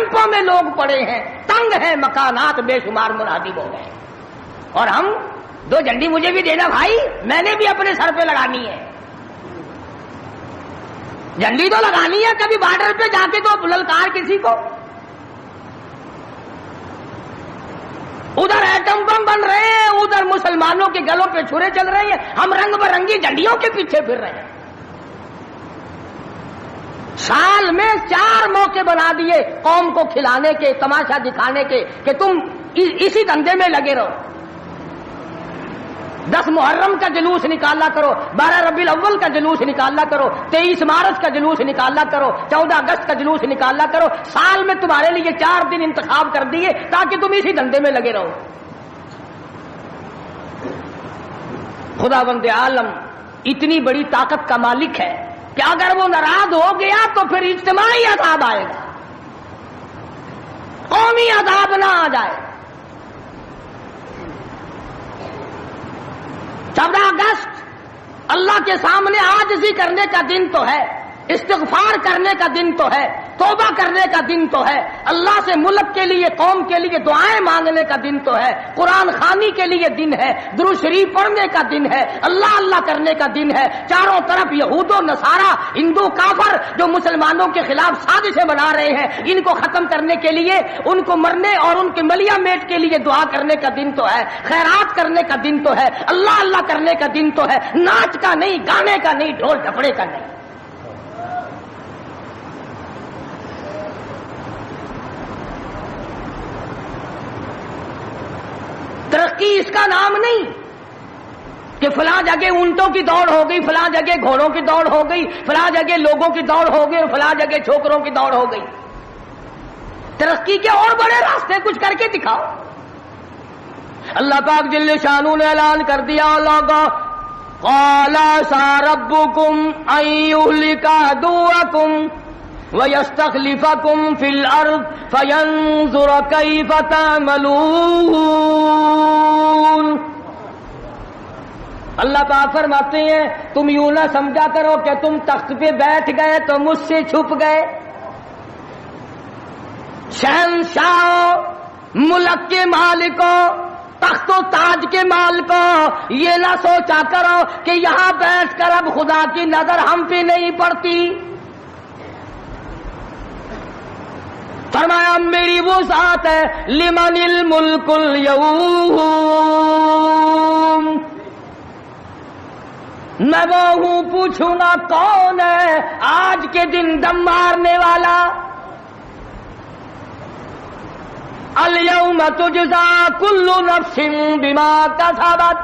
کیمپوں میں لوگ پڑے ہیں، تنگ ہیں مکانات، بے شمار منادب ہو گئے. اور ہم 2 جھنڈی مجھے بھی دینا بھائی، میں نے بھی اپنے سر پہ لگانی ہے. جھنڈی تو لگانی ہے، کبھی بارڈر پہ جا کے تو للکار کسی کو. ادھر ایٹم بم بن رہے ہیں، ادھر مسلمانوں کے گلوں پہ چھرے چل رہے ہیں، ہم رنگ برنگی جھنڈیوں کے پیچھے پھر رہے ہیں. سال میں 4 موقع بنا دیے قوم کو کھلانے کے، تماشا دکھانے کے کہ تم اسی دھندے میں لگے رہو. 10 محرم کا جلوس نکالا کرو، 12 ربیع الاول کا جلوس نکالا کرو، 23 مارچ کا جلوس نکالا کرو، 14 اگست کا جلوس نکالا کرو. سال میں تمہارے لیے 4 دن انتخاب کر دیے تاکہ تم اسی دھندے میں لگے رہو. خداوند عالم اتنی بڑی طاقت کا مالک ہے کہ اگر وہ ناراض ہو گیا تو پھر اجتماعی عذاب آئے گا، قومی عذاب نہ آ جائے. 14 اگست اللہ کے سامنے عاجزی کرنے کا دن تو ہے، استغفار کرنے کا دن تو ہے، توبہ کرنے کا دن تو ہے، اللہ سے ملک کے لیے، قوم کے لیے دعائیں مانگنے کا دن تو ہے، قرآن خوانی کے لیے دن ہے، درود شریف پڑھنے کا دن ہے، اللہ اللہ کرنے کا دن ہے. چاروں طرف یہود و نصارہ، ہندو کافر جو مسلمانوں کے خلاف سازشیں بنا رہے ہیں، ان کو ختم کرنے کے لیے، ان کو مرنے اور ان کے ملیا میٹ کے لیے دعا کرنے کا دن تو ہے، خیرات کرنے کا دن تو ہے، اللہ اللہ کرنے کا دن تو ہے، ناچ کا نہیں، گانے کا نہیں، ڈھول ڈھپڑے کا نہیں. ترقی اس کا نام نہیں کہ فلاں جگہ اونٹوں کی دوڑ ہو گئی، فلاں جگہ گھوڑوں کی دوڑ ہو گئی، فلاں جگہ لوگوں کی دوڑ ہو گئی اور فلاں جگہ چھوکروں کی دوڑ ہو گئی. ترقی کے اور بڑے راستے کچھ کر کے دکھاؤ. اللہ پاک جل شانہ نے اعلان کر دیا، قال ساربکم ان یہلک عدوکم وَيَسْتَخْلِفَكُمْ فِي الْأَرْضِ فَيَنْظُرَ كَيْفَ تَعْمَلُونَ. اللہ پاک فرماتے ہیں تم یوں نہ سمجھا کرو کہ تم تخت پہ بیٹھ گئے تو مجھ سے چھپ گئے. شہنشاہ ملک کے مالکوں، تخت و تاج کے مالکوں، یہ نہ سوچا کرو کہ یہاں بیٹھ کر اب خدا کی نظر ہم پہ نہیں پڑتی. فرمایا میری وہ ذات ہے لمن الملک اليوم، میں وہ ہوں، پوچھوں گا کون ہے آج کے دن دم مارنے والا. الیوم تجزا کل نفس بما کسبت،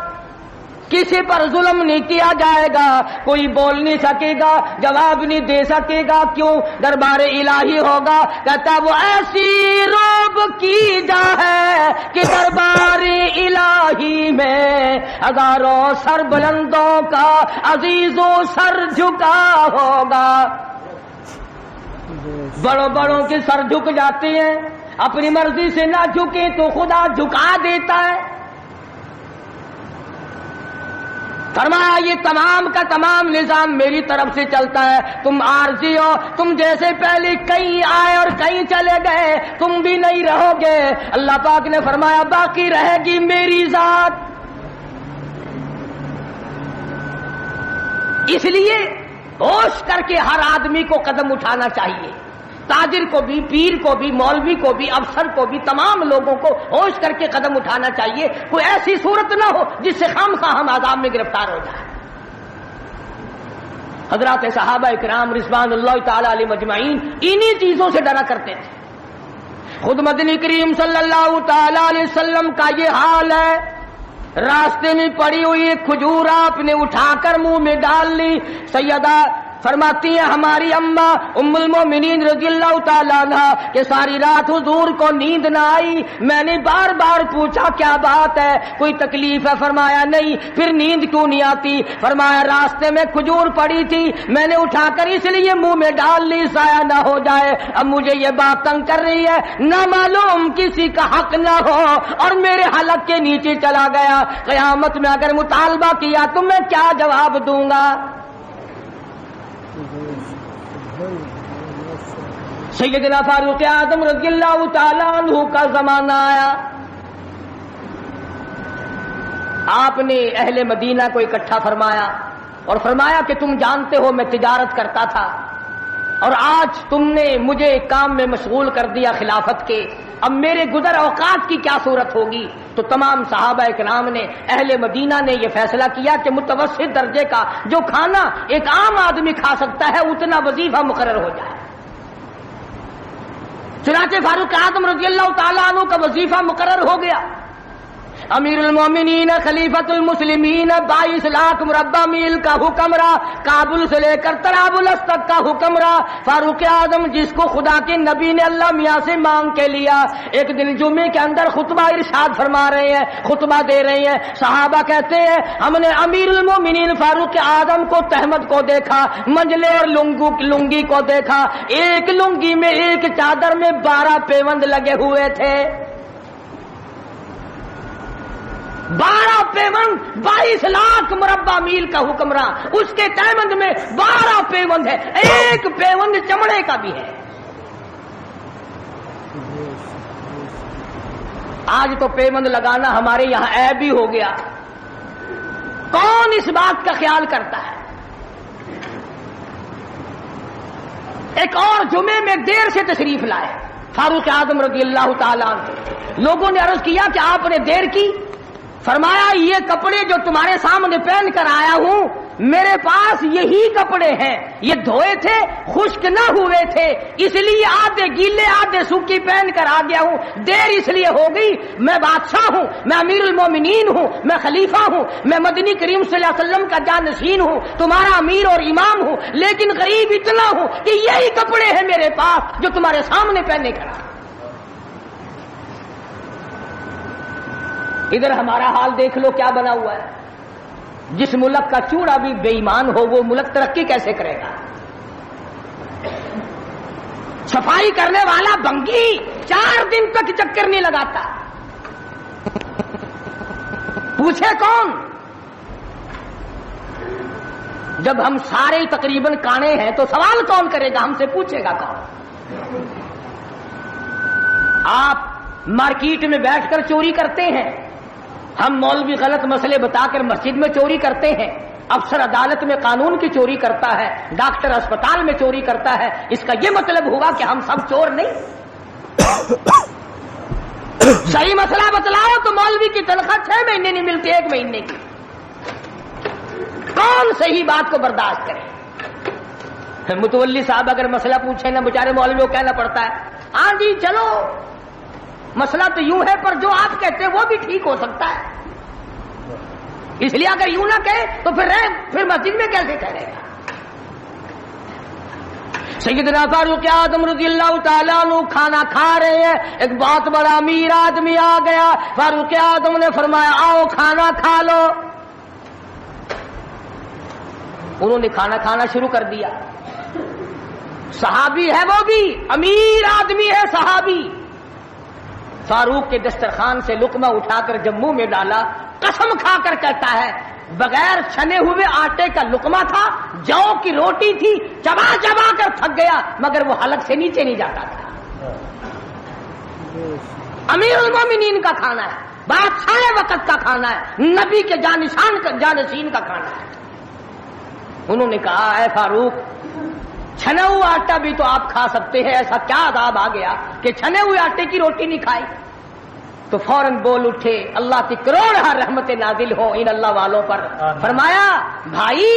کسی پر ظلم نہیں کیا جائے گا، کوئی بول نہیں سکے گا، جواب نہیں دے سکے گا. کیوں؟ دربار الہی ہوگا. کہتا وہ ایسی روب کی جا ہے کہ دربار الہی میں ہزاروں سر بلندوں کا عزیزوں سر جھکا ہوگا. بڑوں بڑوں کے سر جھک جاتے ہیں، اپنی مرضی سے نہ جھکے تو خدا جھکا دیتا ہے. فرمایا یہ تمام کا تمام نظام میری طرف سے چلتا ہے، تم عارضی ہو، تم جیسے پہلے کئی آئے اور کئی چلے گئے، تم بھی نہیں رہو گے. اللہ پاک نے فرمایا باقی رہے گی میری ذات. اس لیے ہوش کر کے ہر آدمی کو قدم اٹھانا چاہیے، تاجر کو بھی، پیر کو بھی، مولوی کو بھی، افسر کو بھی، تمام لوگوں کو ہوش کر کے قدم اٹھانا چاہیے. کوئی ایسی صورت نہ ہو جس سے خامخواہ ہم عذاب میں گرفتار ہو جائیں. حضرات صحابہ کرام رضوان اللہ تعالی علیہم اجمعین انہی چیزوں سے ڈرا کرتے تھے. خود مدنی کریم صلی اللہ تعالی علیہ وسلم کا یہ حال ہے. راستے میں پڑی ہوئی ایک کھجور آپ نے اٹھا کر منہ میں ڈال لی. سیدہ فرماتی ہیں ہماری اماں ام المومنین رضی اللہ تعالیٰ عنہ کہ ساری رات حضور کو نیند نہ آئی. میں نے بار بار پوچھا کیا بات ہے، کوئی تکلیف ہے؟ فرمایا نہیں. پھر نیند کیوں نہیں آتی؟ فرمایا راستے میں کھجور پڑی تھی، میں نے اٹھا کر اس لیے منہ میں ڈال لی ضائع نہ ہو جائے. اب مجھے یہ بات تنگ کر رہی ہے، نہ معلوم کسی کا حق نہ ہو اور میرے حلق کے نیچے چلا گیا. قیامت میں اگر مطالبہ کیا تو میں کیا جواب دوں گا؟ سیدنا فاروق اعظم رضی اللہ تعالیٰ عنہ کا زمانہ آیا. آپ نے اہل مدینہ کو اکٹھا فرمایا اور فرمایا کہ تم جانتے ہو میں تجارت کرتا تھا اور آج تم نے مجھے ایک کام میں مشغول کر دیا خلافت کے، اب میرے گزر اوقات کی کیا صورت ہوگی؟ تو تمام صحابہ کرام نے، اہل مدینہ نے یہ فیصلہ کیا کہ متوسط درجے کا جو کھانا ایک عام آدمی کھا سکتا ہے اتنا وظیفہ مقرر ہو جائے. چنانچہ فاروق اعظم رضی اللہ تعالیٰ عنہ کا وظیفہ مقرر ہو گیا. امیر المومنین خلیفۃ المسلمین 22 لاکھ مربع میل کا حکمراں، کابل سے لے کر طرابلس تک کا حکمراں، فاروق اعظم جس کو خدا کے نبی نے اللہ میاں سے مانگ کے لیا. ایک دن جمعے کے اندر خطبہ ارشاد فرما رہے ہیں، خطبہ دے رہے ہیں. صحابہ کہتے ہیں ہم نے امیر المومنین فاروق اعظم کو تہمت کو دیکھا، منجلے اور لنگی کو دیکھا. ایک لنگی میں ایک چادر میں 12 پیوند لگے ہوئے تھے. 12 پیوند، 22 لاکھ مربع میل کا حکمراں، اس کے تہمند میں 12 پیوند ہے، ایک پیوند چمڑے کا بھی ہے. آج تو پیوند لگانا ہمارے یہاں عیب ہی ہو گیا. کون اس بات کا خیال کرتا ہے؟ ایک اور جمعے میں دیر سے تشریف لائے فاروق اعظم رضی اللہ تعالیٰ عنہ. لوگوں نے عرض کیا کہ آپ نے دیر کی. فرمایا یہ کپڑے جو تمہارے سامنے پہن کر آیا ہوں میرے پاس یہی کپڑے ہیں، یہ دھوئے تھے، خشک نہ ہوئے تھے، اس لیے آدھے گیلے آدھے سوکھی پہن کر آ گیا ہوں. دیر اس لیے ہو گئی، میں بادشاہ ہوں، میں امیر المومنین ہوں، میں خلیفہ ہوں، میں مدنی کریم صلی اللہ علیہ وسلم کا جانشین ہوں، تمہارا امیر اور امام ہوں، لیکن غریب اتنا ہوں کہ یہی کپڑے ہیں میرے پاس جو تمہارے سامنے پہنے کر آیا. ادھر ہمارا حال دیکھ لو کیا بنا ہوا ہے. جس ملک کا چوڑا بھی بے ایمان ہو وہ ملک ترقی کیسے کرے گا؟ صفائی کرنے والا بنگی 4 دن تک چکر نہیں لگاتا. پوچھے کون؟ جب ہم سارے تقریباً کانے ہیں تو سوال کون کرے گا؟ ہم سے پوچھے گا کون؟ آپ مارکیٹ میں بیٹھ کر چوری کرتے ہیں، ہم مولوی غلط مسئلے بتا کر مسجد میں چوری کرتے ہیں، افسر عدالت میں قانون کی چوری کرتا ہے، ڈاکٹر اسپتال میں چوری کرتا ہے. اس کا یہ مطلب ہوا کہ ہم سب چور نہیں؟ صحیح مسئلہ بتلاؤ تو مولوی کی تنخواہ 6 مہینے نہیں ملتی، 1 مہینے کی. کون صحیح بات کو برداشت کرے؟ متولی صاحب اگر مسئلہ پوچھے نا بیچارے مولوی کو کہنا پڑتا ہے ہاں جی چلو مسئلہ تو یوں ہے پر جو آپ کہتے ہیں وہ بھی ٹھیک ہو سکتا ہے. اس لیے اگر یوں نہ کہے تو پھر مسجد میں کیسے کہے گا؟ سیدنا فاروق اعظم رضی اللہ تعالیٰ عنہ کھانا کھا رہے ہیں، ایک بہت بڑا امیر آدمی آ گیا. فاروق اعظم نے فرمایا آؤ کھانا کھا لو. انہوں نے کھانا کھانا شروع کر دیا. صحابی ہے وہ بھی، امیر آدمی ہے صحابی. فاروق کے دسترخوان سے لقمہ اٹھا کر جموں میں ڈالا، قسم کھا کر کہتا ہے بغیر چھنے ہوئے آٹے کا لقمہ تھا، جو کی روٹی تھی، چبا چبا کر تھک گیا مگر وہ حلق سے نیچے نہیں جاتا تھا. امیر المومنین کا کھانا ہے، بادشاہ وقت کا کھانا ہے، نبی کے جانشین کا کھانا ہے. انہوں نے کہا اے فاروق چھنا ہوا آٹا بھی تو آپ کھا سکتے ہیں، ایسا کیا عذاب آ گیا کہ چھنے ہوئے آٹے کی روٹی نہیں کھائی؟ تو فوراً بول اٹھے اللہ کی کروڑ رحمت نازل ہو ان اللہ والوں پر. فرمایا بھائی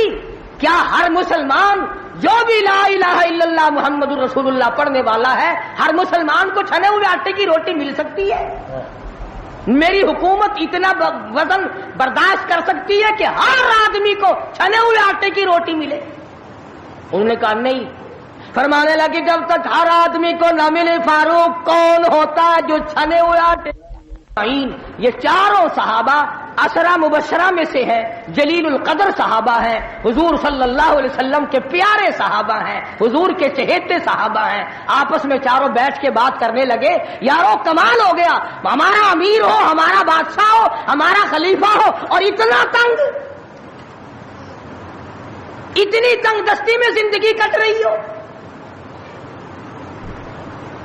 کیا ہر مسلمان جو بھی لا الہ الا اللہ محمد الرسول اللہ پڑھنے والا ہے ہر مسلمان کو چھنے ہوئے آٹے کی روٹی مل سکتی ہے؟ میری حکومت اتنا وزن برداشت کر سکتی ہے کہ ہر آدمی کو چھنے ہوئے آٹے کی روٹی ملے؟ انہوں نے کہا نہیں. فرمانے لگے جب تک ہر آدمی کو نہ ملے فاروق کون ہوتا ہے جو چھنے ہوئے آٹے. یہ چاروں صحابہ عشرہ مبشرہ میں سے ہے، جلیل القدر صحابہ ہیں، حضور صلی اللہ علیہ وسلم کے پیارے صحابہ ہیں، حضور کے چہیتے صحابہ ہیں. آپس میں چاروں بیٹھ کے بات کرنے لگے یارو کمال ہو گیا، ہمارا امیر ہو، ہمارا بادشاہ ہو، ہمارا خلیفہ ہو اور اتنا تنگ، اتنی تنگ دستی میں زندگی کٹ رہی ہو.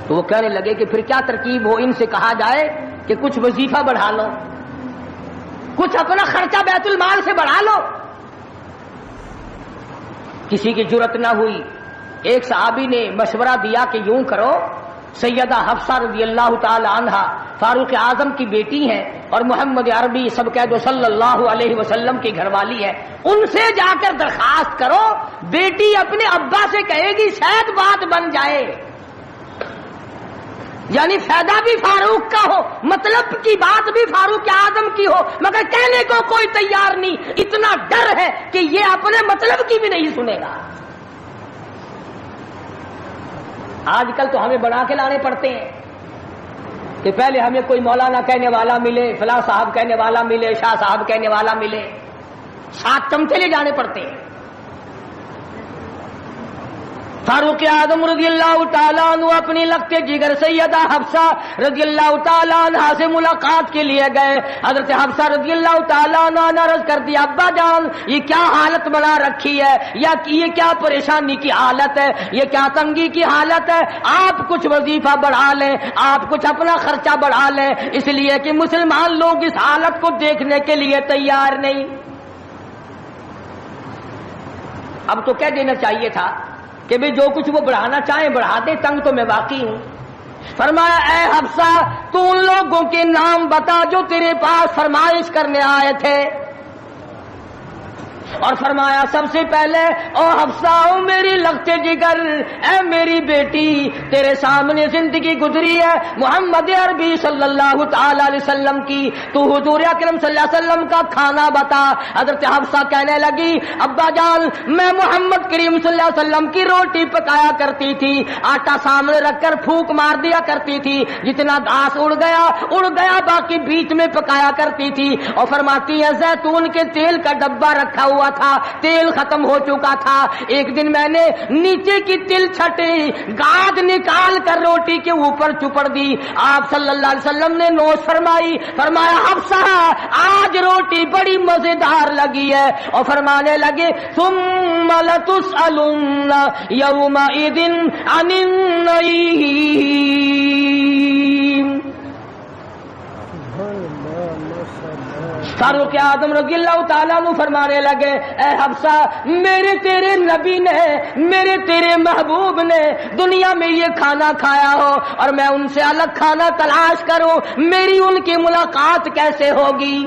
تو وہ کہنے لگے کہ پھر کیا ترکیب ہو، ان سے کہا جائے کہ کچھ وظیفہ بڑھا لو، کچھ اپنا خرچہ بیت المال سے بڑھا لو۔ کسی کی جرت نہ ہوئی۔ ایک صحابی نے مشورہ دیا کہ یوں کرو، سیدہ حفصہ رضی اللہ تعالی عنہا فاروق اعظم کی بیٹی ہیں اور محمد عربی سب کہہ دو صلی اللہ علیہ وسلم کی گھر والی ہے، ان سے جا کر درخواست کرو، بیٹی اپنے ابا سے کہے گی شاید بات بن جائے، یعنی فائدہ بھی فاروق کا ہو، مطلب کی بات بھی فاروق اعظم کی ہو، مگر کہنے کو کوئی تیار نہیں، اتنا ڈر ہے کہ یہ اپنے مطلب کی بھی نہیں سنے گا۔ آج کل تو ہمیں بنا کے لانے پڑتے ہیں کہ پہلے ہمیں کوئی مولانا کہنے والا ملے، فلاں صاحب کہنے والا ملے، شاہ صاحب کہنے والا ملے، 7 چمچے لے جانے پڑتے ہیں۔ فاروق اعظم رضی اللہ تعالیٰ عنہ اپنی لگتے جگر سیدہ حفصہ رضی اللہ تعالیٰ عنہ سے ملاقات کے لیے گئے۔ حضرت حفصہ رضی اللہ تعالیٰ عنہ نے عرض کر دیا، ابا جان یہ کیا حالت بنا رکھی ہے، یا یہ کیا پریشانی کی حالت ہے، یہ کیا تنگی کی حالت ہے، آپ کچھ وظیفہ بڑھا لیں، آپ کچھ اپنا خرچہ بڑھا لیں، اس لیے کہ مسلمان لوگ اس حالت کو دیکھنے کے لیے تیار نہیں۔ اب تو کہہ دینا چاہیے تھا کہ بھی جو کچھ وہ بڑھانا چاہیں بڑھا دیں، تنگ تو میں واقعی ہوں۔ فرمایا اے حفصہ تو ان لوگوں کے نام بتا جو تیرے پاس فرمائش کرنے آئے تھے، اور فرمایا سب سے پہلے او حفصہ او میری لگتے جگر، اے میری بیٹی تیرے سامنے زندگی گزری ہے محمد عربی صلی اللہ تعالی علیہ وسلم کی، تو حضور اکرم صلی اللہ علیہ وسلم کا کھانا بتا۔ حضرت حفصہ کہنے لگی ابا جان میں محمد کریم صلی اللہ علیہ وسلم کی روٹی پکایا کرتی تھی، آٹا سامنے رکھ کر پھونک مار دیا کرتی تھی، جتنا گھاس اڑ گیا باقی بیچ میں پکایا کرتی تھی، اور فرماتی ہے زیتون کے تیل کا ڈبہ رکھا ہوا تھا، تیل ختم ہو چکا تھا، ایک دن میں نے نیچے کی تل چھٹی گاد نکال کر روٹی کے اوپر چپڑ دی، آپ صلی اللہ علیہ وسلم نے نوش فرمائی، فرمایا حفصہ آج روٹی بڑی مزیدار لگی ہے، اور فرمانے لگے ثم لتسألن یومئذ عن النعیم۔ فاروق اعظم رضی اللہ تعالیٰ عنہ فرمانے لگے اے حفصہ میرے تیرے نبی نے، میرے تیرے محبوب نے دنیا میں یہ کھانا کھایا ہو اور میں ان سے الگ کھانا تلاش کروں، میری ان کی ملاقات کیسے ہوگی؟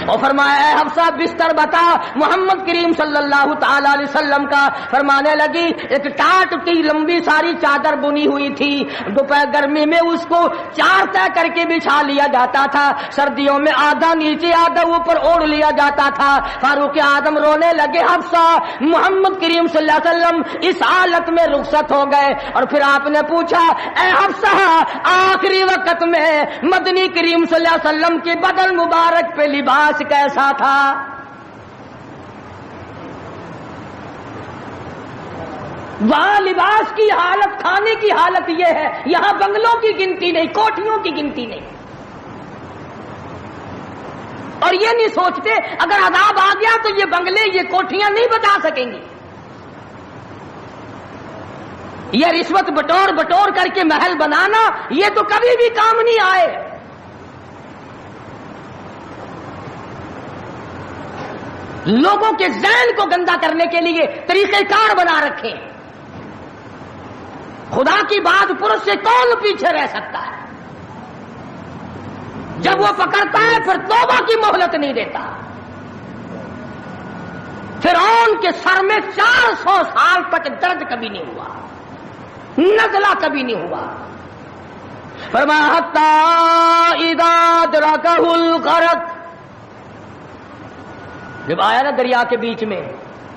اور فرمایا اے حفصہ بستر بتا محمد کریم صلی اللہ تعالی علیہ وسلم کا۔ فرمانے لگی ایک ٹاٹ کی لمبی ساری چادر بنی ہوئی تھی، دوپہر گرمی میں اس کو 4 طے کر کے بچھا لیا جاتا تھا، سردیوں میں آدھا نیچے آدھا اوپر اوڑھ لیا جاتا تھا۔ فاروق اعظم رونے لگے حفصہ محمد کریم صلی اللہ علیہ وسلم اس حالت میں رخصت ہو گئے، اور پھر آپ نے پوچھا اے حفصہ آخری وقت میں مدنی کریم صلی اللہ علیہ وسلم کے بدن مبارک پہ لباس کیسا تھا؟ وہاں لباس کی حالت، کھانے کی حالت یہ ہے، یہاں بنگلوں کی گنتی نہیں، کوٹھیوں کی گنتی نہیں، اور یہ نہیں سوچتے اگر عذاب آ گیا تو یہ بنگلے یہ کوٹھیاں نہیں بچا سکیں گی، یہ رشوت بٹور کر کے محل بنانا یہ تو کبھی بھی کام نہیں آئے۔ لوگوں کے ذہن کو گندا کرنے کے لیے طریقہ کار بنا رکھے، خدا کی بات پرس سے کون پیچھے رہ سکتا ہے؟ جب وہ پکڑتا ہے پھر توبہ کی مہلت نہیں دیتا۔ فرعون کے سر میں 400 سال تک درد کبھی نہیں ہوا، نزلہ کبھی نہیں ہوا۔ فرمایا حتی اذا ادرکہ الغرق، جب آیا نا دریا کے بیچ میں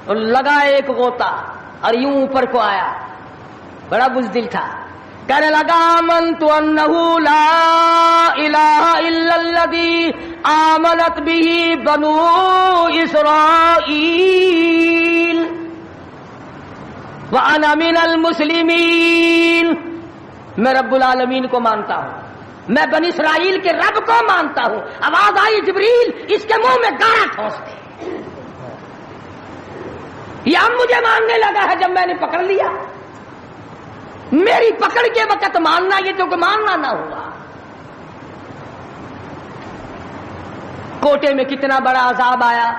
تو لگا ایک غوطہ اور یوں اوپر کو آیا، بڑا بزدل تھا، کہنے لگا آمنت انہ لا الہ الا الذی آمنت بہ بنو اسرائیل وانا من المسلمین، میں رب العالمین کو مانتا ہوں، میں بنی اسرائیل کے رب کو مانتا ہوں۔ آواز آئی جبریل اس کے منہ میں گاڑا ٹھونس دے، یہ اب مجھے ماننے لگا ہے جب میں نے پکڑ لیا۔ میری پکڑ کے وقت ماننا یہ تو کہ ماننا نہ ہوا. کوٹے میں کتنا بڑا عذاب آیا,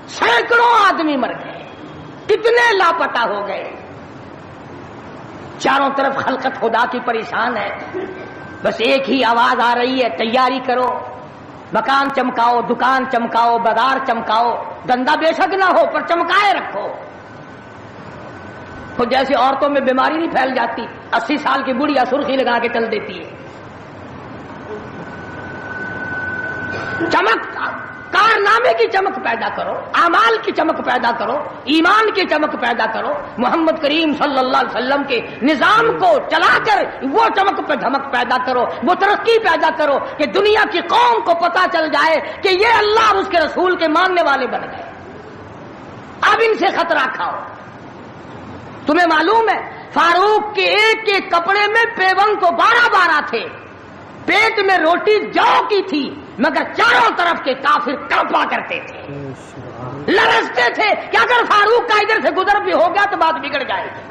سینکڑوں آدمی مر گئے, کتنے لاپتہ ہو گئے. چاروں طرف خلقت خدا کی پریشان ہے, بس ایک ہی آواز آ رہی ہے, تیاری کرو, مکان چمکاؤ, دکان چمکاؤ, بازار چمکاؤ, دندہ بے شک نہ ہو پر چمکائے رکھو. تو جیسے عورتوں میں بیماری نہیں پھیل جاتی, 80 سال کی بڑھیا سرخی لگا کے چل دیتی ہے. چمک, کارنامے کی چمک پیدا کرو, اعمال کی چمک پیدا کرو, ایمان کی چمک پیدا کرو. محمد کریم صلی اللہ علیہ وسلم کے نظام کو چلا کر وہ چمک پہ دھمک پیدا کرو, وہ ترقی پیدا کرو کہ دنیا کی قوم کو پتا چل جائے کہ یہ اللہ اور اس کے رسول کے ماننے والے بن گئے. اب ان سے خطرہ کھاؤ. تمہیں معلوم ہے فاروق کے ایک ایک کپڑے میں پیون تو 12 تھے, پیٹ میں روٹی جو کی تھی, مگر چاروں طرف کے کافر کڑپا کرتے تھے, لرزتے تھے کہ اگر فاروق کا ادھر سے گزر بھی ہو گیا تو بات بگڑ جائے گی.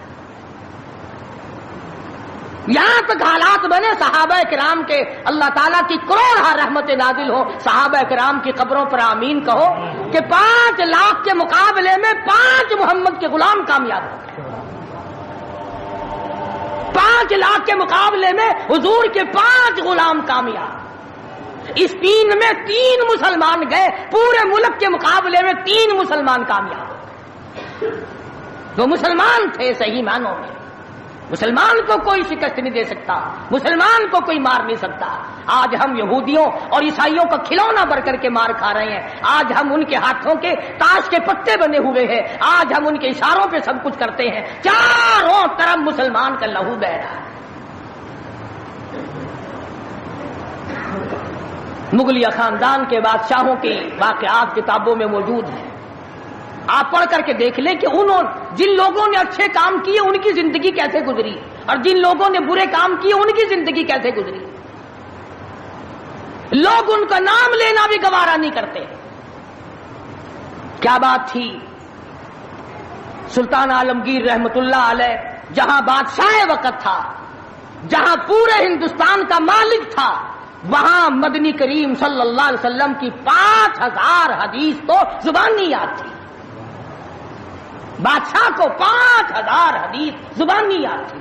یہاں تک حالات بنے صحابہ کرام کے اللہ تعالیٰ کی کروڑ رحمت نازل ہو, صحابہ کرام کی قبروں پر آمین کہو کہ 5 لاکھ کے مقابلے میں 5 محمد کے غلام کامیاب ہو گئے. 5 لاکھ کے مقابلے میں حضور کے 5 غلام کامیاب. اس 3 میں 3 مسلمان گئے, پورے ملک کے مقابلے میں 3 مسلمان کامیاب ہو گئے. وہ مسلمان تھے صحیح معنوں میں. مسلمان کو کوئی شکست نہیں دے سکتا, مسلمان کو کوئی مار نہیں سکتا. آج ہم یہودیوں اور عیسائیوں کا کھلونا بن کر کے مار کھا رہے ہیں. آج ہم ان کے ہاتھوں کے تاش کے پتے بنے ہوئے ہیں. آج ہم ان کے اشاروں پہ سب کچھ کرتے ہیں. چاروں طرف مسلمان کا لہو بہہ رہا ہے. مغلیہ خاندان کے بادشاہوں کے واقعات کتابوں میں موجود ہیں. آپ پڑھ کر کے دیکھ لیں کہ جن لوگوں نے اچھے کام کیے ان کی زندگی کیسے گزری, اور جن لوگوں نے برے کام کیے ان کی زندگی کیسے گزری. لوگ ان کا نام لینا بھی گوارا نہیں کرتے. کیا بات تھی. سلطان عالمگیر رحمت اللہ علیہ جہاں بادشاہ وقت تھا, جہاں پورے ہندوستان کا مالک تھا, وہاں مدنی کریم صلی اللہ علیہ وسلم کی 5000 حدیث تو زبانی یاد تھی. بادشاہ کو 5000 حدیث زبانی یاد تھی.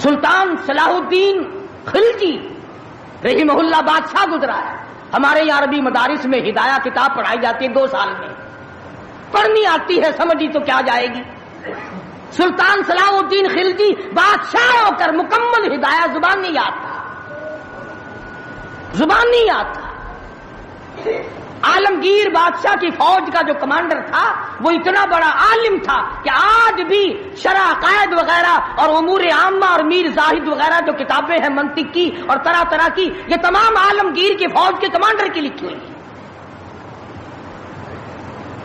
سلطان صلاح الدین خلجی رحمہ اللہ بادشاہ گزرا ہے. ہمارے یہاں عربی مدارس میں ہدایہ کتاب پڑھائی جاتی ہے 2 سال میں, پڑھنی آتی ہے, سمجھی تو کیا جائے گی. سلطان صلاح الدین خلجی بادشاہ ہو کر مکمل ہدایہ زبانی یاد تھا, زبانی یاد تھا. عالمگیر بادشاہ کی فوج کا جو کمانڈر تھا وہ اتنا بڑا عالم تھا کہ آج بھی شرح عقائد وغیرہ اور امور عامہ اور میر زاہد وغیرہ جو کتابیں ہیں منطق کی اور طرح طرح کی, یہ تمام عالمگیر کی فوج کے کمانڈر کی لکھی ہوئی ہیں.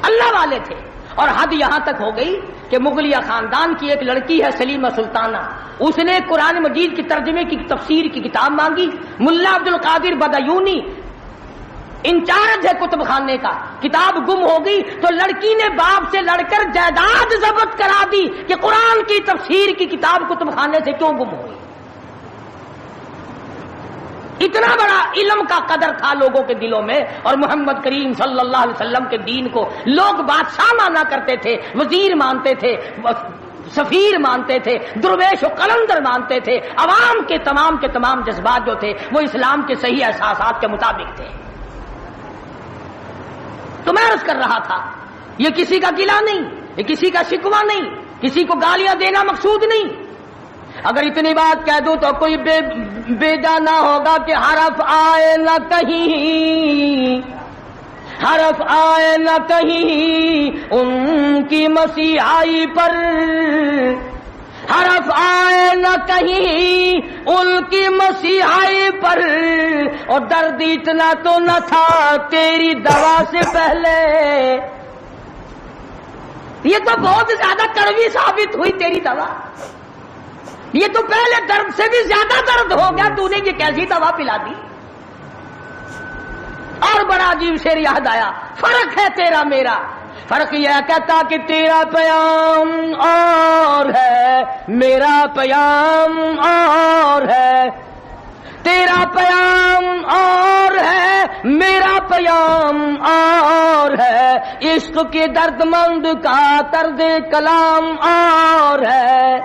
اللہ والے تھے. اور حد یہاں تک ہو گئی کہ مغلیہ خاندان کی ایک لڑکی ہے سلیمہ سلطانہ, اس نے قرآن مجید کی ترجمے کی تفسیر کی کتاب مانگی. ملا عبد القادر بدایونی انچارج ہے کتب خانے کا, کتاب گم ہو گئی تو لڑکی نے باپ سے لڑ کر جائیداد ضبط کرا دی کہ قرآن کی تفسیر کی کتاب کتب خانے سے کیوں گم ہوئی. اتنا بڑا علم کا قدر تھا لوگوں کے دلوں میں. اور محمد کریم صلی اللہ علیہ وسلم کے دین کو لوگ بادشاہ مانا کرتے تھے, وزیر مانتے تھے, سفیر مانتے تھے, درویش و قلندر مانتے تھے. عوام کے تمام جذبات جو تھے وہ اسلام کے صحیح احساسات کے مطابق تھے. تو میں عرض کر رہا تھا, یہ کسی کا گلہ نہیں, یہ کسی کا شکوہ نہیں, کسی کو گالیاں دینا مقصود نہیں. اگر اتنی بات کہہ دوں تو کوئی بیجا نہ ہوگا کہ حرف آئے نہ کہیں, حرف آئے نہ کہیں ان کی مسیحائی پر, حرف آئے نہ کہیں ان کی مسیحائی پر. اور درد اتنا تو نہ تھا تیری دوا سے پہلے, یہ تو بہت زیادہ کڑوی ثابت ہوئی تیری دوا. یہ تو پہلے درد سے بھی زیادہ درد ہو گیا, تو نے یہ کیسی دوا پلا دی. اور بڑا عجیب شعر یاد آیا, فرق ہے تیرا میرا فرق یہ کہتا کہ تیرا پیام اور ہے میرا پیام اور ہے، تیرا پیام اور ہے میرا پیام اور ہے، عشق کے درد مند کا طرز کلام اور ہے،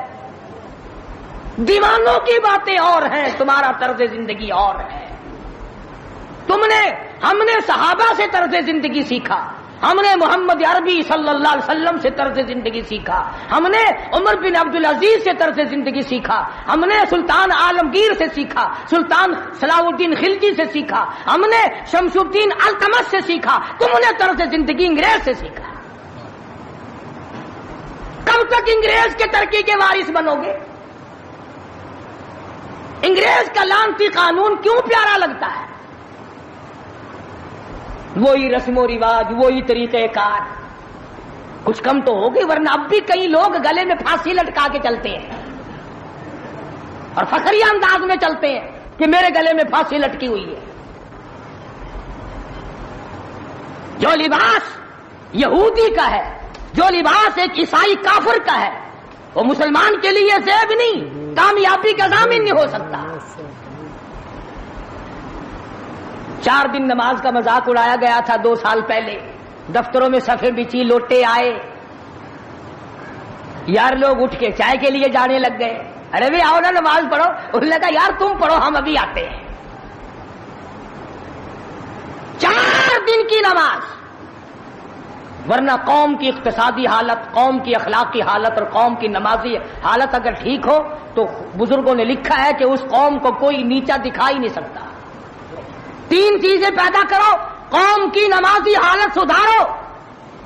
دیوانوں کی باتیں اور ہیں، تمہارا طرز زندگی اور ہے۔ ہم نے صحابہ سے طرز زندگی سیکھا، ہم نے محمد عربی صلی اللہ علیہ وسلم سے طرز زندگی سیکھا، ہم نے عمر بن عبدالعزیز سے طرز زندگی سیکھا، ہم نے سلطان عالمگیر سے سیکھا، سلطان صلاح الدین خلجی سے سیکھا، ہم نے شمس الدین التمش سے سیکھا، تم نے طرز زندگی انگریز سے سیکھا۔ کب تک انگریز کے ترقی کے وارث بنو گے؟ انگریز کا لعنتی قانون کیوں پیارا لگتا ہے؟ وہی رسم و رواج، وہی طریقہ کار، کچھ کم تو ہوگی، ورنہ اب بھی کئی لوگ گلے میں پھانسی لٹکا کے چلتے ہیں اور فخریہ انداز میں چلتے ہیں کہ میرے گلے میں پھانسی لٹکی ہوئی ہے۔ جو لباس یہودی کا ہے، جو لباس ایک عیسائی کافر کا ہے، وہ مسلمان کے لیے زیب نہیں، کامیابی کا ضامن نہیں ہو سکتا۔ 4 دن نماز کا مذاق اڑایا گیا تھا 2 سال پہلے، دفتروں میں صفیں بچی، لوٹے آئے، یار لوگ اٹھ کے چائے کے لیے جانے لگ گئے، ارے بھی آؤ نا نماز پڑھو، انہوں نے کہا یار تم پڑھو ہم ابھی آتے ہیں۔ 4 دن کی نماز، ورنہ قوم کی اقتصادی حالت، قوم کی اخلاقی حالت اور قوم کی نمازی حالت اگر ٹھیک ہو تو بزرگوں نے لکھا ہے کہ اس قوم کو کوئی نیچا دکھا ہی نہیں سکتا۔ 3 چیزیں پیدا کرو، قوم کی نمازی حالت سدھارو،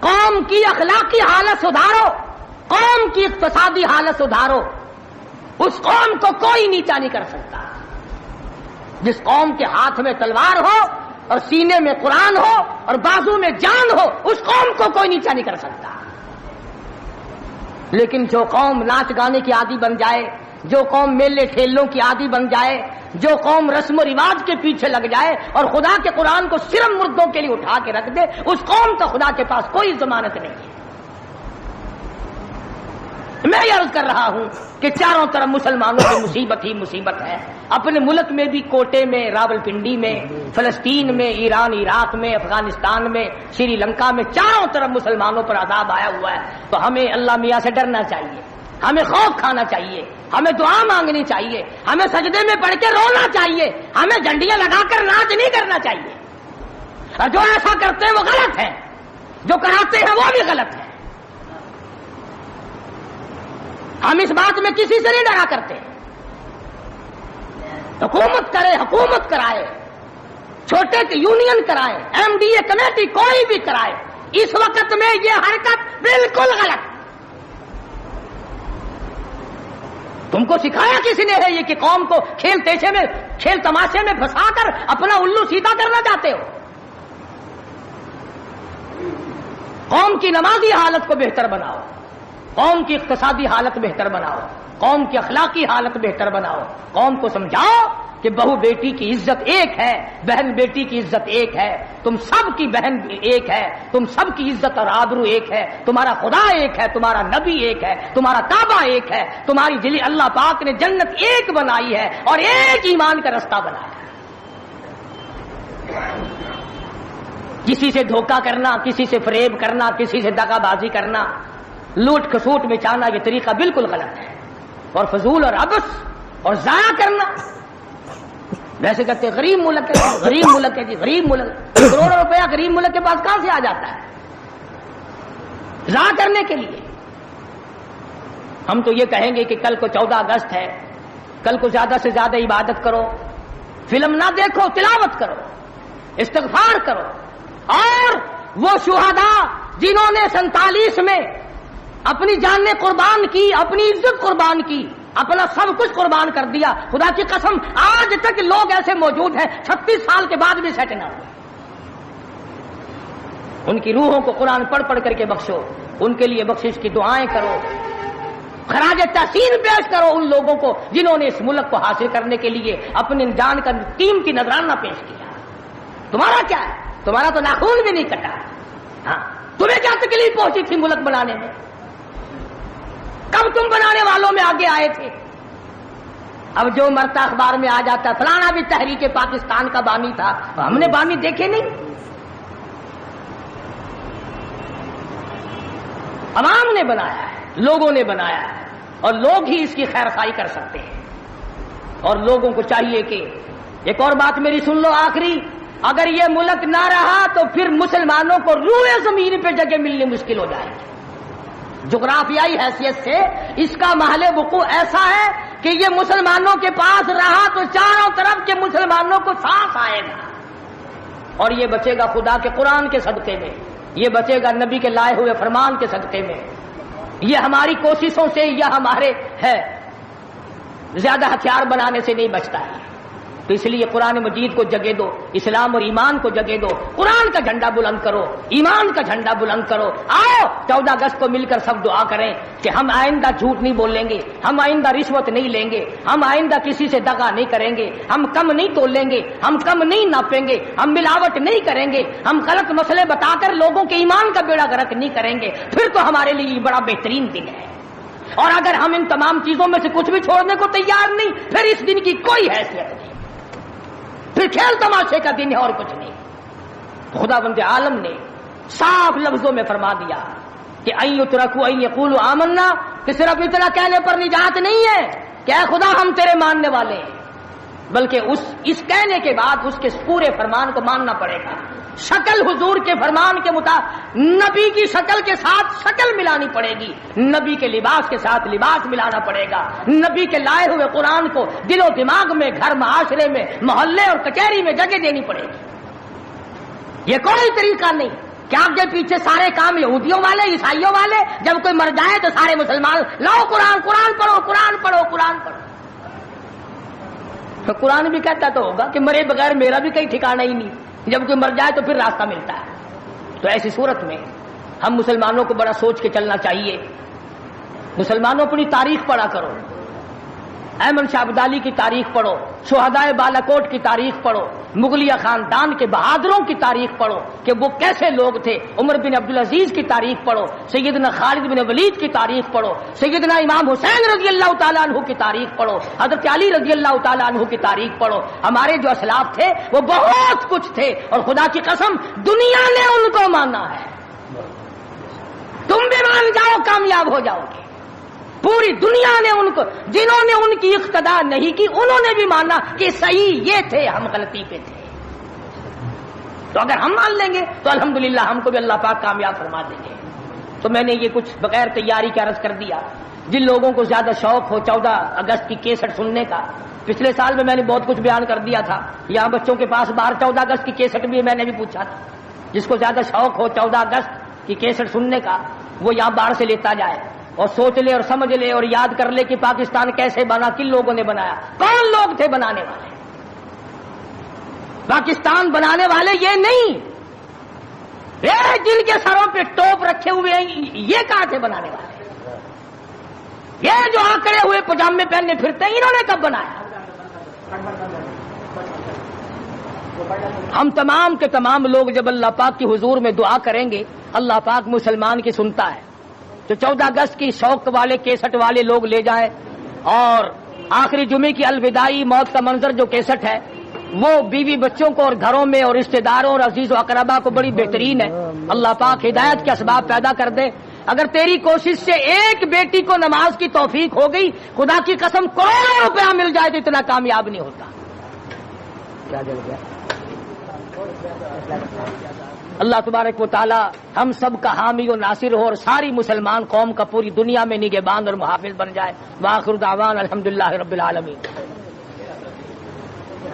قوم کی اخلاقی حالت سدھارو، قوم کی اقتصادی حالت سدھارو، اس قوم کو کوئی نیچا نہیں کر سکتا۔ جس قوم کے ہاتھ میں تلوار ہو اور سینے میں قرآن ہو اور بازو میں جان ہو، اس قوم کو کوئی نیچا نہیں کر سکتا۔ لیکن جو قوم ناچ گانے کی عادی بن جائے، جو قوم میلے ٹھیلوں کی عادی بن جائے، جو قوم رسم و رواج کے پیچھے لگ جائے اور خدا کے قرآن کو صرف مردوں کے لیے اٹھا کے رکھ دے، اس قوم کا خدا کے پاس کوئی ضمانت نہیں ہے۔ میں یہ عرض کر رہا ہوں کہ چاروں طرف مسلمانوں کی مصیبت ہی مصیبت ہے، اپنے ملک میں بھی، کوٹے میں، راولپنڈی میں، فلسطین میں، ایران عراق میں، افغانستان میں، سری لنکا میں، چاروں طرف مسلمانوں پر عذاب آیا ہوا ہے۔ تو ہمیں اللہ میاں سے ڈرنا چاہیے، ہمیں خوف کھانا چاہیے، ہمیں دعا مانگنی چاہیے، ہمیں سجدے میں پڑھ کے رونا چاہیے، ہمیں جھنڈیاں لگا کر ناچ نہیں کرنا چاہیے، اور جو ایسا کرتے ہیں وہ غلط ہے، جو کراتے ہیں وہ بھی غلط ہے۔ ہم اس بات میں کسی سے نہیں ڈرا کرتے، حکومت کرے، حکومت کرائے، چھوٹے یونین کرائے، ایم ڈی اے کمیٹی کوئی بھی کرائے، اس وقت میں یہ حرکت بالکل غلط۔ تم کو سکھایا کسی نے ہے یہ کہ قوم کو کھیل تیشے میں، کھیل تماشے میں پھنسا کر اپنا الو سیدھا کرنا چاہتے ہو؟ قوم کی نمازی حالت کو بہتر بناؤ، قوم کی اقتصادی حالت بہتر بناؤ، قوم کی اخلاقی حالت بہتر بناؤ، قوم کو سمجھاؤ کہ بہو بیٹی کی عزت ایک ہے، بہن بیٹی کی عزت ایک ہے، تم سب کی بہن ایک ہے، تم سب کی عزت اور آبرو ایک ہے، تمہارا خدا ایک ہے، تمہارا نبی ایک ہے، تمہارا کعبہ ایک ہے، تمہاری جلی اللہ پاک نے جنت ایک بنائی ہے اور ایک ایمان کا رستہ بنایا ہے۔ کسی سے دھوکہ کرنا، کسی سے فریب کرنا، کسی سے دغا بازی کرنا، لوٹ کھسوٹ میں چاہنا، یہ طریقہ بالکل غلط ہے، اور فضول اور عبث اور ضائع کرنا۔ ویسے کہتے ہیں غریب ملک ہے، غریب ملک ہے جی، غریب ملک، کروڑوں روپیہ غریب ملک کے پاس کہاں سے آ جاتا ہے ضائع کرنے کے لیے؟ ہم تو یہ کہیں گے کہ کل کو 14 اگست ہے، کل کو زیادہ سے زیادہ عبادت کرو، فلم نہ دیکھو، تلاوت کرو، استغفار کرو، اور وہ شہداء جنہوں نے 47 میں اپنی جانیں قربان کی، اپنی عزت قربان کی، اپنا سب کچھ قربان کر دیا، خدا کی قسم آج تک لوگ ایسے موجود ہیں 36 سال کے بعد بھی سیٹ نہ ہوئے۔ ان کی روحوں کو قرآن پڑھ پڑھ کر کے بخشو، ان کے لیے بخشش کی دعائیں کرو، خراج تحسین پیش کرو ان لوگوں کو جنہوں نے اس ملک کو حاصل کرنے کے لیے اپنی جان کا قیمتی نذرانہ پیش کیا۔ تمہارا کیا ہے؟ تمہارا تو ناخون بھی نہیں کٹا۔ ہاں، تمہیں کیا تکلیف پہنچی تھی ملک بنانے میں؟ کب تم بنانے والوں میں آگے آئے تھے؟ اب جو مرتا اخبار میں آ جاتا فلانا بھی تحریک پاکستان کا بانی تھا، ہم نے بانی دیکھے نہیں؟ عوام نے بنایا ہے، لوگوں نے بنایا ہے، اور لوگ ہی اس کی خیر خواہی کر سکتے ہیں۔ اور لوگوں کو چاہیے کہ ایک اور بات میری سن لو آخری، اگر یہ ملک نہ رہا تو پھر مسلمانوں کو روئے زمین پہ جگہ ملنی مشکل ہو جائے گی۔ جغرافیائی حیثیت سے اس کا محل وقوع ایسا ہے کہ یہ مسلمانوں کے پاس رہا تو چاروں طرف کے مسلمانوں کو سانس آئے گا، اور یہ بچے گا خدا کے قرآن کے صدقے میں، یہ بچے گا نبی کے لائے ہوئے فرمان کے صدقے میں۔ یہ ہماری کوششوں سے یا ہمارے ہے زیادہ ہتھیار بنانے سے نہیں بچتا ہے۔ تو اس لیے قرآن مجید کو جگہ دو، اسلام اور ایمان کو جگہ دو، قرآن کا جھنڈا بلند کرو، ایمان کا جھنڈا بلند کرو۔ آؤ 14 اگست کو مل کر سب دعا کریں کہ ہم آئندہ جھوٹ نہیں بولیں گے، ہم آئندہ رشوت نہیں لیں گے، ہم آئندہ کسی سے دغا نہیں کریں گے، ہم کم نہیں تولیں گے، ہم کم نہیں ناپیں گے، ہم ملاوٹ نہیں کریں گے، ہم غلط مسئلے بتا کر لوگوں کے ایمان کا بیڑا غرق نہیں کریں گے۔ پھر تو ہمارے لیے یہ بڑا بہترین دن ہے۔ اور اگر ہم ان تمام چیزوں میں سے کچھ بھی چھوڑنے کو تیار نہیں، پھر اس دن کی کوئی حیثیت نہیں، پھر کھیل تماشے کا دن ہے اور کچھ نہیں۔ خداوند عالم نے صاف لفظوں میں فرما دیا کہ ان یترکوا ان یقولوا آمنا، کہ صرف اتنا کہنے پر نجات نہیں ہے کہ اے خدا ہم تیرے ماننے والے ہیں، بلکہ اس کہنے کے بعد اس کے پورے فرمان کو ماننا پڑے گا۔ شکل حضور کے فرمان کے مطابق نبی کی شکل کے ساتھ شکل ملانی پڑے گی، نبی کے لباس کے ساتھ لباس ملانا پڑے گا، نبی کے لائے ہوئے قرآن کو دل و دماغ میں، گھر معاشرے میں، محلے اور کچہری میں جگہ دینی پڑے گی۔ یہ کوئی طریقہ نہیں کہ آپ کے پیچھے سارے کام یہودیوں والے، عیسائیوں والے، جب کوئی مر جائے تو سارے مسلمان لاؤ قرآن پڑھو، قرآن پڑھو، قرآن پڑھو۔ تو قرآن بھی کہتا تو ہوگا کہ مرے بغیر میرا بھی کہیں ٹھکانہ ہی نہیں، جب کوئی مر جائے تو پھر راستہ ملتا ہے۔ تو ایسی صورت میں ہم مسلمانوں کو بڑا سوچ کے چلنا چاہیے۔ مسلمانوں اپنی تاریخ پڑھا کرو، احمد شاہ ابدالی کی تاریخ پڑھو، شہدائے بالاکوٹ کی تاریخ پڑھو، مغلیہ خاندان کے بہادروں کی تاریخ پڑھو کہ وہ کیسے لوگ تھے، عمر بن عبدالعزیز کی تاریخ پڑھو، سیدنا خالد بن ولید کی تاریخ پڑھو، سیدنا امام حسین رضی اللہ تعالیٰ عنہ کی تاریخ پڑھو، حضرت علی رضی اللہ تعالیٰ عنہ کی تاریخ پڑھو۔ ہمارے جو اسلاف تھے وہ بہت کچھ تھے، اور خدا کی قسم دنیا نے ان کو مانا ہے۔ تم بھی مان جاؤ کامیاب ہو جاؤ گے۔ پوری دنیا نے ان کو، جنہوں نے ان کی اقتدا نہیں کی انہوں نے بھی مانا کہ صحیح یہ تھے، ہم غلطی پہ تھے۔ تو اگر ہم مان لیں گے تو الحمدللہ ہم کو بھی اللہ پاک کامیاب فرما دیں گے۔ تو میں نے یہ کچھ بغیر تیاری کے عرض کر دیا۔ جن لوگوں کو زیادہ شوق ہو 14 اگست کی کیسٹ سننے کا، پچھلے سال میں نے بہت کچھ بیان کر دیا تھا، یہاں بچوں کے پاس باہر 14 اگست کی کیسٹ بھی میں نے بھی پوچھا تھا۔ جس کو زیادہ شوق ہو 14 اگست کی کیسٹ سننے کا وہ یہاں باہر سے لیتا جائے اور سوچ لے اور سمجھ لے اور یاد کر لے کہ پاکستان کیسے بنا، کن لوگوں نے بنایا، کون لوگ تھے بنانے والے۔ پاکستان بنانے والے یہ نہیں، جن کے سروں پہ ٹوپ رکھے ہوئے ہیں یہ کہاں تھے بنانے والے؟ یہ جو آکڑے ہوئے پجامے پہننے پھرتے ہیں انہوں نے کب بنایا؟ ہم تمام کے تمام لوگ جب اللہ پاک کی حضور میں دعا کریں گے اللہ پاک مسلمان کی سنتا ہے۔ تو 14 اگست کی شوق والے کیسٹ والے لوگ لے جائیں، اور آخری جمعے کی الوداعی موت کا منظر جو کیسٹ ہے وہ بیوی بچوں کو اور گھروں میں اور رشتہ داروں اور عزیز و اقربا کو بڑی بہترین ہے۔ اللہ پاک ہدایت کے اسباب پیدا کر دے۔ اگر تیری کوشش سے ایک بیٹی کو نماز کی توفیق ہو گئی، خدا کی قسم کروڑوں روپیہ مل جائے تو اتنا کامیاب نہیں ہوتا۔ کیا جل گیا؟ اللہ تبارک و تعالی ہم سب کا حامی و ناصر ہو اور ساری مسلمان قوم کا پوری دنیا میں نگہبان اور محافظ بن جائے۔ وآخر دعوان الحمدللہ رب العالمین۔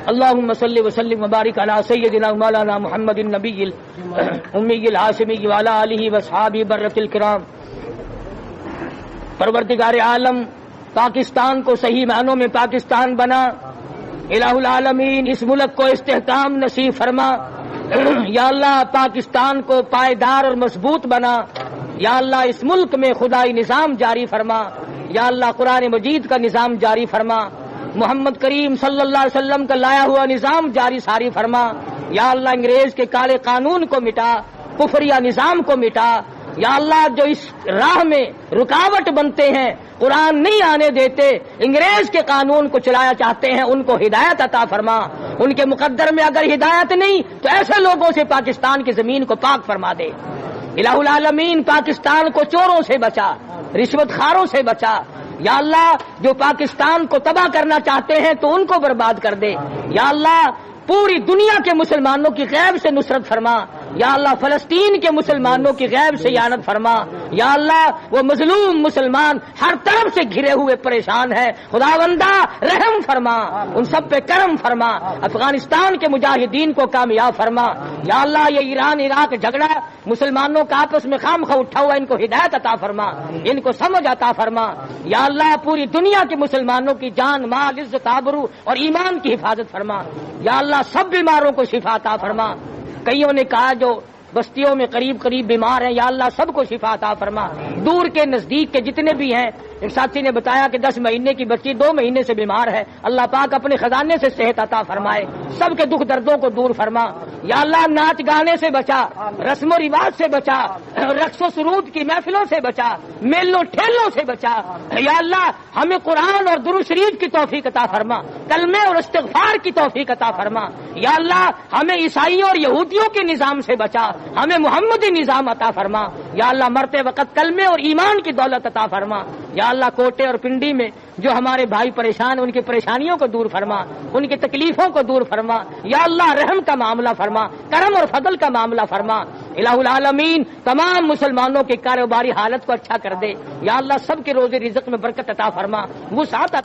اللہم صلی وسلم وبارک علی سیدنا مولانا محمد النبی الامی الہاشمی وعلی آلہ واصحابہ برۃ الکرام۔ پروردگار عالم پاکستان کو صحیح معنوں میں پاکستان بنا، الہ العالمین اس ملک کو استحکام نصیب فرما۔ یا اللہ پاکستان کو پائیدار اور مضبوط بنا۔ یا اللہ اس ملک میں خدائی نظام جاری فرما۔ یا اللہ قرآن مجید کا نظام جاری فرما، محمد کریم صلی اللہ علیہ وسلم کا لایا ہوا نظام جاری ساری فرما۔ یا اللہ انگریز کے کالے قانون کو مٹا کفریہ نظام کو مٹا یا اللہ، جو اس راہ میں رکاوٹ بنتے ہیں، قرآن نہیں آنے دیتے، انگریز کے قانون کو چلایا چاہتے ہیں، ان کو ہدایت عطا فرما۔ ان کے مقدر میں اگر ہدایت نہیں تو ایسے لوگوں سے پاکستان کی زمین کو پاک فرما دے۔ الہ العالمین پاکستان کو چوروں سے بچا، رشوت خاروں سے بچا۔ یا اللہ، جو پاکستان کو تباہ کرنا چاہتے ہیں تو ان کو برباد کر دے۔ یا اللہ، پوری دنیا کے مسلمانوں کی غیب سے نصرت فرما۔ یا اللہ، فلسطین کے مسلمانوں کی غیب سے اعانت فرما۔ یا اللہ، وہ مظلوم مسلمان ہر طرف سے گھرے ہوئے پریشان ہے، خداوندہ رحم فرما، ان سب پہ کرم فرما، افغانستان کے مجاہدین کو کامیاب فرما۔ یا اللہ، یہ ایران عراق جھگڑا مسلمانوں کا آپس میں خواہ اٹھا ہوا، ان کو ہدایت عطا فرما، ان کو سمجھ عطا فرما۔ یا اللہ، پوری دنیا کے مسلمانوں کی جان، مال، عزت، آبرو اور ایمان کی حفاظت فرما۔ یا اللہ، سب بیماروں کو شفا عطا فرما۔ کئیوں نے کہا جو بستیوں میں قریب بیمار ہیں، یا اللہ سب کو شفا عطا فرما۔ دور کے نزدیک کے جتنے بھی ہیں، ایک ساتھی نے بتایا کہ 10 مہینے کی بچی 2 مہینے سے بیمار ہے، اللہ پاک اپنے خزانے سے صحت عطا فرمائے، سب کے دکھ دردوں کو دور فرما۔ یا اللہ، ناچ گانے سے بچا، رسم و رواج سے بچا، رقص و سرود کی محفلوں سے بچا، میلوں ٹھیلوں سے بچا۔ یا اللہ، ہمیں قرآن اور درود شریف کی توفیق عطا فرما، کلمے اور استغفار کی توفیق عطا فرما۔ یا اللہ، ہمیں عیسائیوں اور یہودیوں کے نظام سے بچا، ہمیں محمدی نظام عطا فرما۔ یا اللہ، مرتے وقت کلمے اور ایمان کی دولت عطا فرما۔ یا اللہ، کوٹے اور پنڈی میں جو ہمارے بھائی پریشان، ان کی پریشانیوں کو دور فرما، ان کی تکلیفوں کو دور فرما۔ یا اللہ، رحم کا معاملہ فرما، کرم اور فضل کا معاملہ فرما۔ الہ العالمین تمام مسلمانوں کی کاروباری حالت کو اچھا کر دے۔ یا اللہ، سب کے روزی رزق میں برکت عطا فرما، وسعت